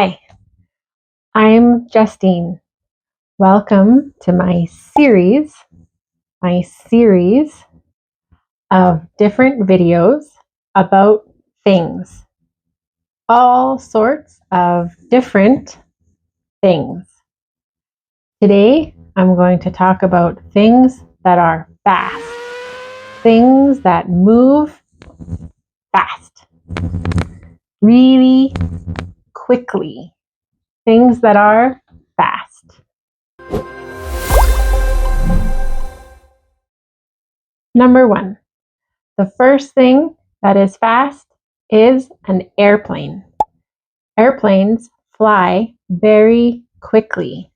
Hi, I'm Justine. Welcome to my series of different videos about things. All sorts of different things. Today, I'm going to talk about things that are fast. Things that move fast. Really quickly. Things that are fast. Number 1. The first thing that is fast is an airplane. Airplanes fly very quickly.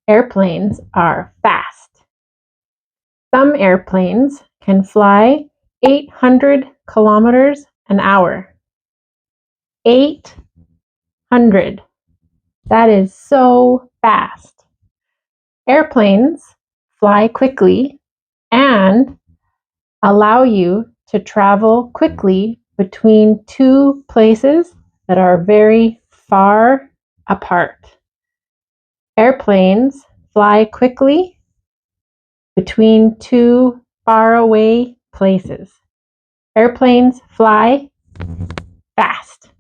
Airplanes are fast. Some airplanes can fly 800 kilometers an hour. 800. That is so fast. Airplanes fly quickly and allow you to travel quickly between two places that are very far apart. Airplanes fly quickly between two faraway places. Airplanes fly fast.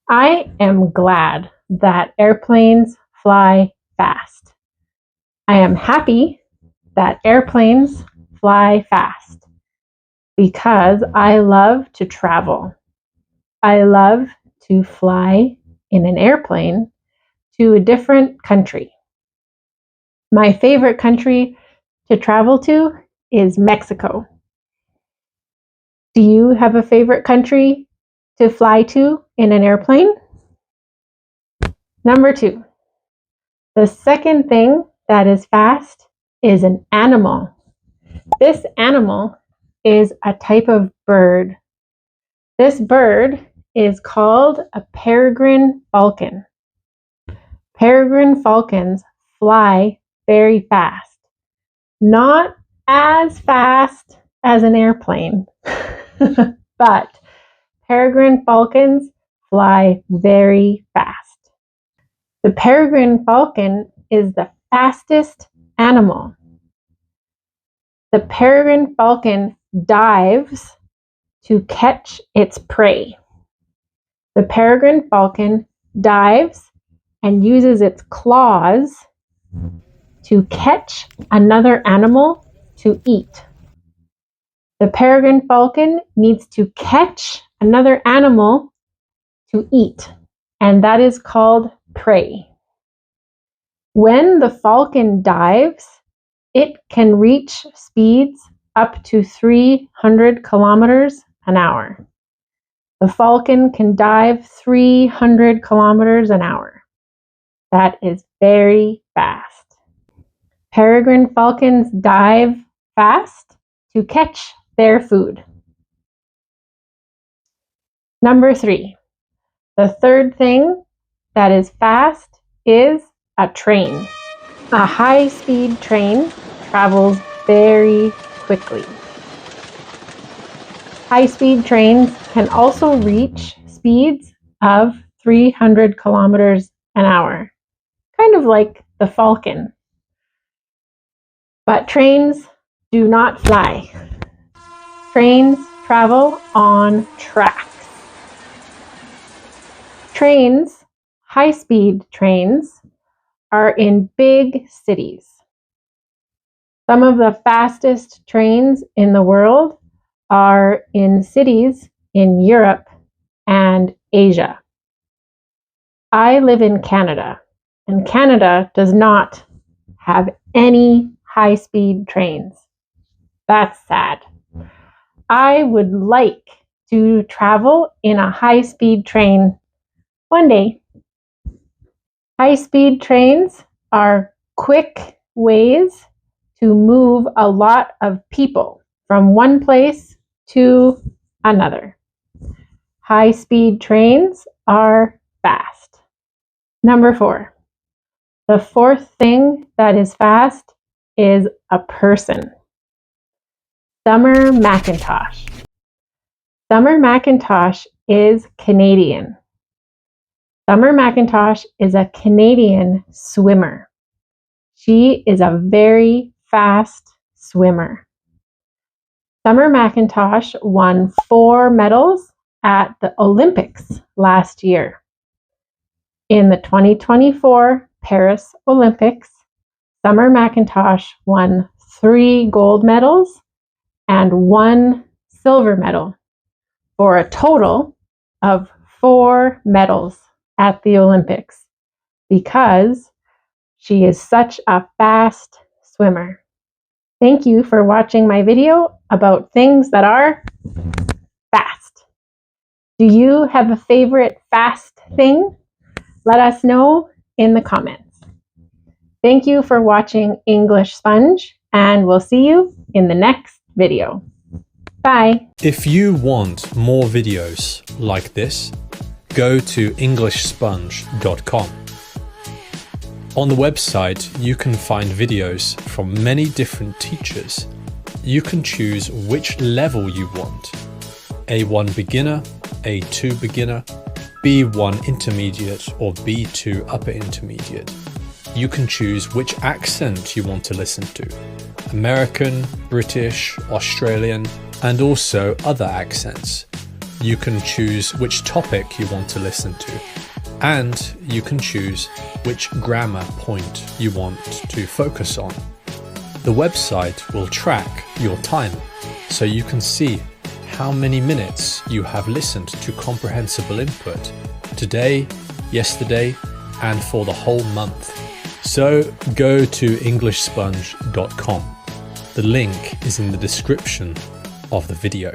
I am glad that airplanes fly fast. I am happy that airplanes fly fast because I love to travel. I love to fly in an airplane to a different country. My favorite country to travel to is Mexico. Do you have a favorite country to fly to in an airplane? Number 2. The second thing that is fast is an animal. This animal is a type of bird. This bird is called a peregrine falcon. Peregrine falcons fly very fast. Not as fast as an airplane, but peregrine falcons fly very fast. The peregrine falcon is the fastest animal. The peregrine falcon dives to catch its prey. The peregrine falcon dives and uses its claws to catch another animal to eat. The peregrine falcon needs to catch another animal to eat, and that is called prey. When the falcon dives, it can reach speeds up to 300 kilometers an hour. The falcon can dive 300 kilometers an hour. That is very fast. Peregrine falcons dive fast to catch their food. Number 3. The third thing that is fast is a train. A high-speed train travels very quickly. High-speed trains can also reach speeds of 300 kilometers an hour, kind of like the falcon. But trains do not fly. Trains travel on tracks. Trains, high-speed trains, are in big cities. Some of the fastest trains in the world are in cities in Europe and Asia. I live in Canada, and Canada does not have any high-speed trains. That's sad. I would like to travel in a high-speed train one day. High-speed trains are quick ways to move a lot of people from one place to another. High-speed trains are fast. Number 4. The fourth thing that is fast is a person. Summer Macintosh. Summer Macintosh is Canadian. Summer Macintosh is a Canadian swimmer. She is a very fast swimmer. Summer Macintosh won 4 medals at the Olympics last year. In the 2024 Paris Olympics, Summer Macintosh won 3 gold medals and 1 silver medal, for a total of 4 medals at the Olympics, because she is such a fast swimmer. Thank you for watching my video about things that are fast. Do you have a favorite fast thing? Let us know in the comments. Thank you for watching English Sponge, and we'll see you in the next video. Bye. If you want more videos like this, go to EnglishSponge.com. On the website, you can find videos from many different teachers. You can choose which level you want: A1 beginner, A2 beginner, B1 intermediate, or B2 upper intermediate. You can choose which accent you want to listen to: American, British, Australian, and also other accents. You can choose which topic you want to listen to, and you can choose which grammar point you want to focus on. The website will track your time, so you can see how many minutes you have listened to comprehensible input today, yesterday, and for the whole month. So go to EnglishSponge.com. The link is in the description of the video.